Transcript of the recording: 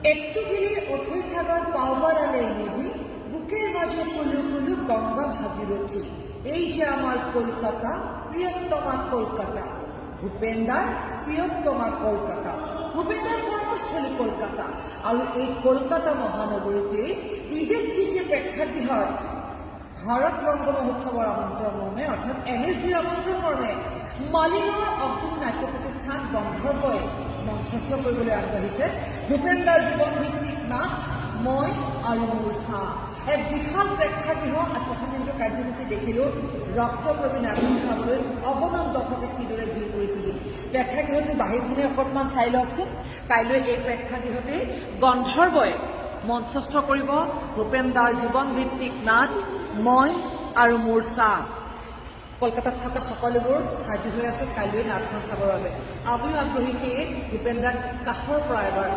একটু গেলে অথৈ সাগর পাওবার আলে নেবি বুকের মাঝে কুলু কুলু গঙ্গা ভাগীরথী এই যে আমার কলকাতা প্রিয়তমা কলকাতা ভূপেন্দার প্রিয়তমা কলকাতা ভূপেন্দার কর্মস্থলী কলকাতা আৰু এই কলকাতা মহানগৰীতে ঈদেৰ যে প্ৰেক্ষাগৃহত ভাৰত ৰংগ মহোৎসৱৰ আমন্ত্ৰণ মৰ্মে অৰ্থাৎ NSDৰ আমন্ত্ৰণ মৰ্মে মালিগাঁৱৰ অগ্নি নাট্য প্ৰতিষ্ঠান গন্ধৰ্বই মঞ্চস্থ কৰিবলৈ আগবাঢ়িছে ভূপেন্দাৰ জীৱন ভিত্তিক নাট মই আৰু মোৰ চাহ এক বিশাল প্ৰেক্ষাগৃহ আত্মসন্মিলন কাৰ্যসূচী দেখিলোঁ ৰক্তপ্ৰবী নাটক চাবলৈ অগণন দৰ্শকে কিদৰে ভিৰ কৰিছিল প্ৰেক্ষাগৃহটোৰ বাহিৰখনে অকণমান চাই লওকচোন কাইলৈ এই প্ৰেক্ষাগৃহতে গন্ধৰ্বই মঞ্চস্থ কৰিব ভূপেন্দাৰ জীৱন ভিত্তিক নাট মই আৰু মোৰ চাহ কলকাতাত থকা সকলোবোৰ সাজু হৈ আছে কাইলৈ নাটখন চাবৰ বাবে আমিও আগ্ৰহী সেয়ে ভূপেন্দাক কাষৰ পৰা এবাৰ